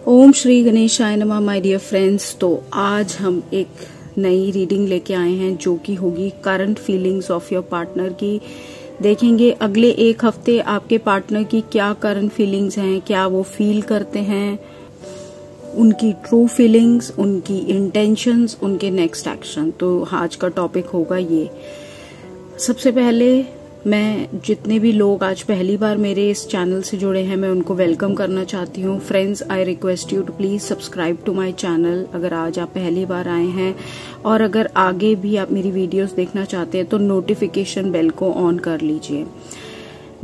ओम श्री गणेशाय नमः my dear friends. तो आज हम एक नई रीडिंग लेके आए हैं जो कि होगी current feelings of your partner की। देखेंगे अगले एक हफ्ते आपके पार्टनर की क्या करंट फीलिंग्स हैं, क्या वो फील करते हैं, उनकी ट्रू फीलिंग्स, उनकी इंटेंशंस, उनके नेक्स्ट एक्शन। तो आज का टॉपिक होगा ये। सबसे पहले मैं जितने भी लोग आज पहली बार मेरे इस चैनल से जुड़े हैं मैं उनको वेलकम करना चाहती हूँ। Friends, I request you to please subscribe to my channel अगर आज आप पहली बार आए हैं, और अगर आगे भी आप मेरी वीडियोस देखना चाहते हैं तो नोटिफिकेशन बेल को ऑन कर लीजिए।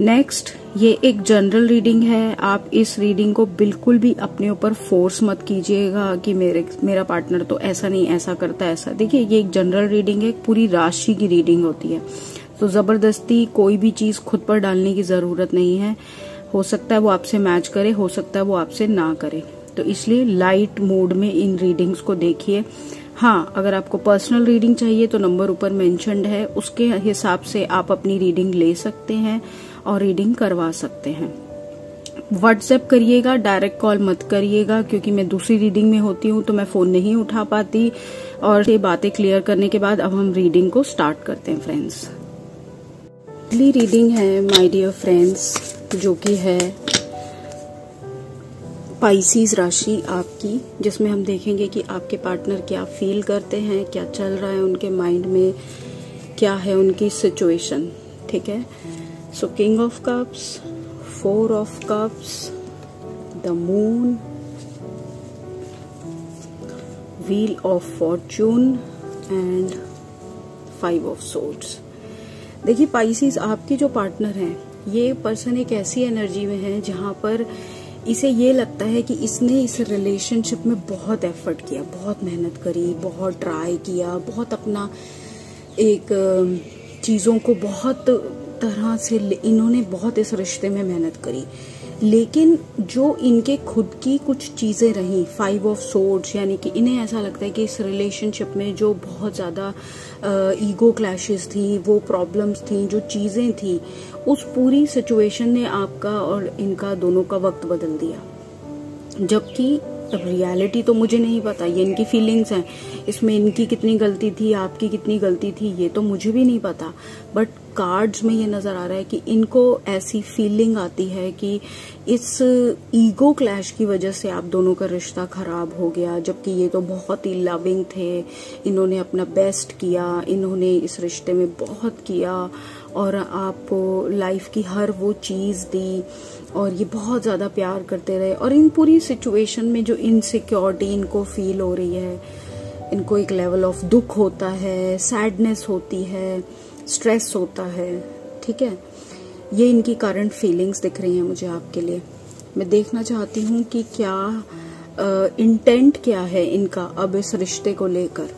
नेक्स्ट, ये एक जनरल रीडिंग है। आप इस रीडिंग को बिल्कुल भी अपने ऊपर फोर्स मत कीजिएगा कि मेरा पार्टनर तो ऐसा नहीं ऐसा करता ऐसा। देखिए, ये एक जनरल रीडिंग है, पूरी राशि की रीडिंग होती है, तो जबरदस्ती कोई भी चीज खुद पर डालने की जरूरत नहीं है। हो सकता है वो आपसे मैच करे, हो सकता है वो आपसे ना करे, तो इसलिए लाइट मोड में इन रीडिंग्स को देखिए। हाँ, अगर आपको पर्सनल रीडिंग चाहिए तो नंबर ऊपर मेंशन्ड है, उसके हिसाब से आप अपनी रीडिंग ले सकते हैं और रीडिंग करवा सकते हैं। व्हाट्सएप करिएगा, डायरेक्ट कॉल मत करिएगा, क्योंकि मैं दूसरी रीडिंग में होती हूँ तो मैं फोन नहीं उठा पाती। और ये बातें क्लियर करने के बाद अब हम रीडिंग को स्टार्ट करते हैं फ्रेंड्स। अगली रीडिंग है माय डियर फ्रेंड्स, जो कि है पाइसीज राशि आपकी, जिसमें हम देखेंगे कि आपके पार्टनर क्या फील करते हैं, क्या चल रहा है उनके माइंड में, क्या है उनकी सिचुएशन। ठीक है, so king of cups, 4 of cups, the moon, wheel of fortune and 5 of swords. देखिए पाइसीज, आपके जो पार्टनर हैं, ये पर्सन एक ऐसी एनर्जी में है जहां पर इसे ये लगता है कि इसने इस रिलेशनशिप में बहुत एफर्ट किया, बहुत मेहनत करी, बहुत ट्राई किया, बहुत अपना एक चीजों को बहुत तरह से इन्होंने बहुत इस रिश्ते में मेहनत करी। लेकिन जो इनके खुद की कुछ चीजें रही, 5 ऑफ सोर्ड्स, यानी कि इन्हें ऐसा लगता है कि इस रिलेशनशिप में जो बहुत ज्यादा ईगो क्लैशेस थी, वो प्रॉब्लम्स थी, जो चीजें थी, उस पूरी सिचुएशन ने आपका और इनका दोनों का वक्त बदल दिया। जबकि अब रियलिटी तो मुझे नहीं पता, ये इनकी फीलिंग्स हैं, इसमें इनकी कितनी गलती थी, आपकी कितनी गलती थी, ये तो मुझे भी नहीं पता। बट कार्ड्स में ये नजर आ रहा है कि इनको ऐसी फीलिंग आती है कि इस ईगो क्लैश की वजह से आप दोनों का रिश्ता खराब हो गया। जबकि ये तो बहुत ही लविंग थे, इन्होंने अपना बेस्ट किया, इन्होंने इस रिश्ते में बहुत किया और आपको लाइफ की हर वो चीज दी, और ये बहुत ज्यादा प्यार करते रहे। और इन पूरी सिचुएशन में जो इनसिक्योरिटी इनको फील हो रही है, इनको एक लेवल ऑफ दुख होता है, सैडनेस होती है, स्ट्रेस होता है। ठीक है, ये इनकी करंट फीलिंग्स दिख रही हैं मुझे आपके लिए। मैं देखना चाहती हूँ कि क्या इंटेंट क्या है इनका अब इस रिश्ते को लेकर,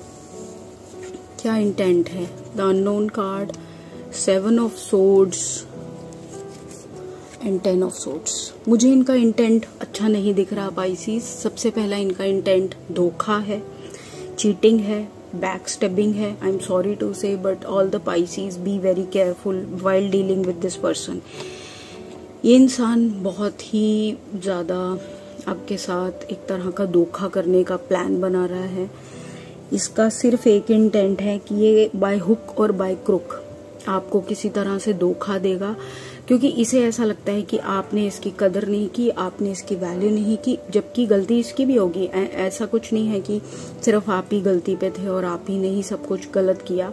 क्या इंटेंट है। The unknown card, 7 of swords and 10 of swords. मुझे इनका इंटेंट अच्छा नहीं दिख रहा पाइसीज। सबसे पहला इनका इंटेंट धोखा है, चीटिंग है, बैक स्टेबिंग है। आई एम सॉरी टू से, but all the Pisces be very careful while dealing with this person. ये इंसान बहुत ही ज्यादा आपके साथ एक तरह का धोखा करने का प्लान बना रहा है। इसका सिर्फ एक इंटेंट है कि ये बाय हुक और बाय क्रुक आपको किसी तरह से धोखा देगा, क्योंकि इसे ऐसा लगता है कि आपने इसकी कदर नहीं की, आपने इसकी वैल्यू नहीं की। जबकि गलती इसकी भी होगी, ऐसा कुछ नहीं है कि सिर्फ आप ही गलती पे थे और आप ही ने ही सब कुछ गलत किया।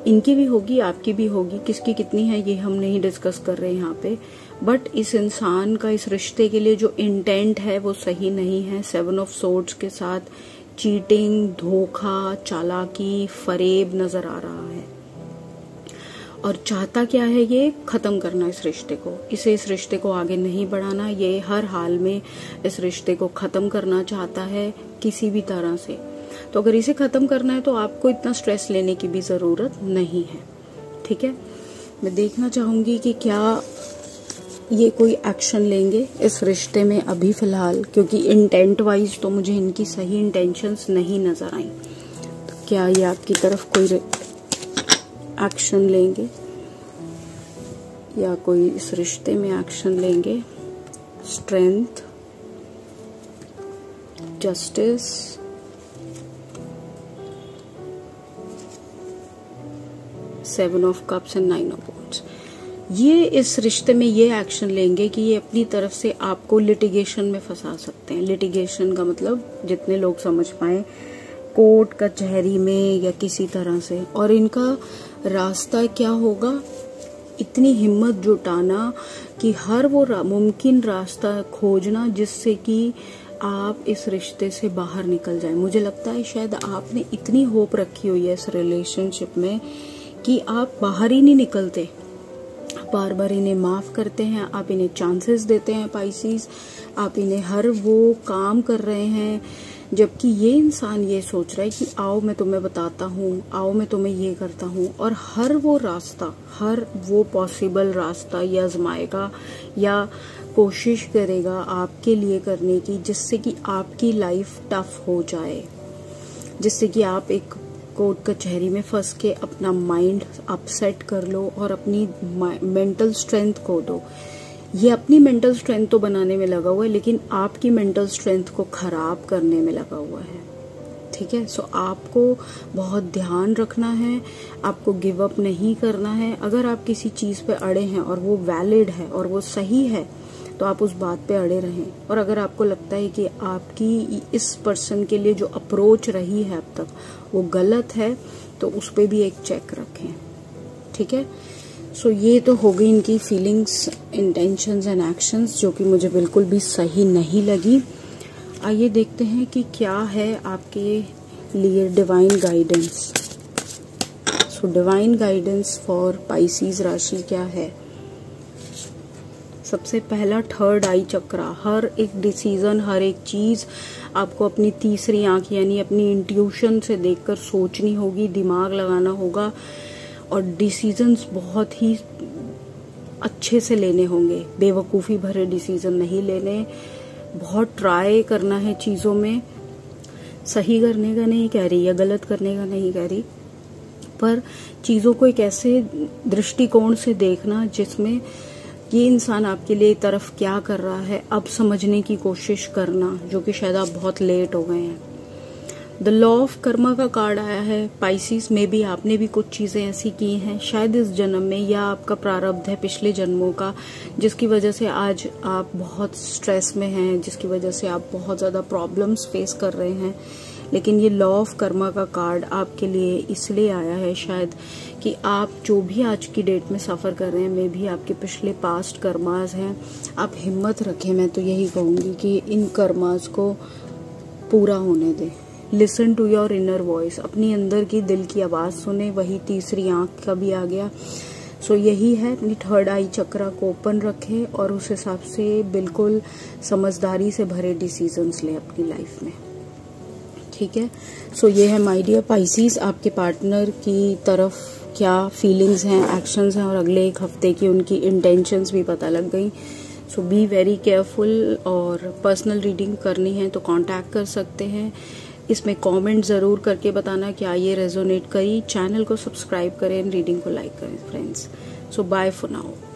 इनकी भी होगी, आपकी भी होगी, किसकी कितनी है ये हम नहीं डिस्कस कर रहे यहाँ पे। बट इस इंसान का इस रिश्ते के लिए जो इंटेंट है वो सही नहीं है। 7 ऑफ सोर्ड्स के साथ चीटिंग, धोखा, चालाकी, फरेब नजर आ रहा है। और चाहता क्या है, ये खत्म करना इस रिश्ते को, इसे इस रिश्ते को आगे नहीं बढ़ाना। ये हर हाल में इस रिश्ते को खत्म करना चाहता है किसी भी तरह से। तो अगर इसे खत्म करना है तो आपको इतना स्ट्रेस लेने की भी जरूरत नहीं है। ठीक है, मैं देखना चाहूंगी कि क्या ये कोई एक्शन लेंगे इस रिश्ते में अभी फिलहाल, क्योंकि इंटेंट वाइज तो मुझे इनकी सही इंटेंशंस नहीं नजर आई। तो क्या ये आपकी तरफ कोई एक्शन लेंगे या कोई इस रिश्ते में एक्शन लेंगे। Strength, justice, seven of cups and nine of wands. ये इस रिश्ते में ये एक्शन लेंगे कि ये अपनी तरफ से आपको लिटिगेशन में फंसा सकते हैं। लिटिगेशन का मतलब जितने लोग समझ पाए, कोर्ट कचहरी में या किसी तरह से। और इनका रास्ता क्या होगा, इतनी हिम्मत जुटाना कि हर वो मुमकिन रास्ता खोजना जिससे कि आप इस रिश्ते से बाहर निकल जाए। मुझे लगता है शायद आपने इतनी होप रखी हुई है इस रिलेशनशिप में कि आप बाहर ही नहीं निकलते, बार बार इन्हें माफ करते हैं, आप इन्हें चांसेस देते हैं पाइसीज, आप इन्हें हर वो काम कर रहे हैं, जबकि ये इंसान ये सोच रहा है कि आओ मैं तुम्हें बताता हूँ, आओ मैं तुम्हें ये करता हूँ। और हर वो रास्ता, हर वो पॉसिबल रास्ता ये आजमाएगा या कोशिश करेगा आपके लिए करने की, जिससे कि आपकी लाइफ टफ हो जाए, जिससे कि आप एक कोर्ट कचहरी में फंस के अपना माइंड अपसेट कर लो और अपनी मेंटल स्ट्रेंथ खो दो। ये अपनी मेंटल स्ट्रेंथ तो बनाने में लगा हुआ है, लेकिन आपकी मेंटल स्ट्रेंथ को खराब करने में लगा हुआ है। ठीक है, सो आपको बहुत ध्यान रखना है, आपको गिव अप नहीं करना है। अगर आप किसी चीज पे अड़े हैं और वो वैलिड है और वो सही है तो आप उस बात पे अड़े रहें। और अगर आपको लगता है कि आपकी इस पर्सन के लिए जो अप्रोच रही है अब तक वो गलत है, तो उस पे भी एक चेक रखें। ठीक है, सो ये तो हो गई इनकी फीलिंग्स, इंटेंशंस एंड एक्शंस, जो कि मुझे बिल्कुल भी सही नहीं लगी। आइए देखते हैं कि क्या है आपके लिए divine guidance. So divine guidance for Pisces राशि क्या है। सबसे पहला थर्ड आई चक्रा। हर एक डिसीजन, हर एक चीज आपको अपनी तीसरी आंख यानी अपनी इंट्यूशन से देखकर सोचनी होगी, दिमाग लगाना होगा और डिसीजंस बहुत ही अच्छे से लेने होंगे। बेवकूफ़ी भरे डिसीजन नहीं लेने, बहुत ट्राई करना है चीज़ों में। सही करने का नहीं कह रही या गलत करने का नहीं कह रही, पर चीज़ों को एक ऐसे दृष्टिकोण से देखना जिसमें ये इंसान आपके लिए तरफ क्या कर रहा है अब समझने की कोशिश करना, जो कि शायद आप बहुत लेट हो गए हैं। द लॉ ऑफ कर्मा का कार्ड आया है। पाइसीज में भी आपने भी कुछ चीजें ऐसी की हैं शायद इस जन्म में, या आपका प्रारब्ध है पिछले जन्मों का, जिसकी वजह से आज आप बहुत स्ट्रेस में हैं, जिसकी वजह से आप बहुत ज्यादा प्रॉब्लम्स फेस कर रहे हैं। लेकिन ये लॉ ऑफ कर्मा का कार्ड आपके लिए इसलिए आया है शायद कि आप जो भी आज की डेट में सफर कर रहे हैं, मे भी आपके पिछले पास्ट कर्मास हैं। आप हिम्मत रखें, मैं तो यही कहूंगी कि इन कर्मास को पूरा होने दें। Listen to your inner voice, अपनी अंदर की दिल की आवाज सुने। वही तीसरी आंख का भी आ गया। सो यही है, अपनी थर्ड आई चक्रा को ओपन रखें और उस हिसाब से बिल्कुल समझदारी से भरे डिसीजंस ले अपनी लाइफ में। ठीक है, सो ये है माय डियर पाइसीज, आपके पार्टनर की तरफ क्या फीलिंग्स हैं, एक्शंस हैं और अगले एक हफ्ते की उनकी इंटेंशंस भी पता लग गई। सो बी वेरी केयरफुल। और पर्सनल रीडिंग करनी है तो कांटेक्ट कर सकते हैं। इसमें कमेंट ज़रूर करके बताना क्या ये रेजोनेट करी। चैनल को सब्सक्राइब करें, रीडिंग को लाइक करें friends. So bye for now.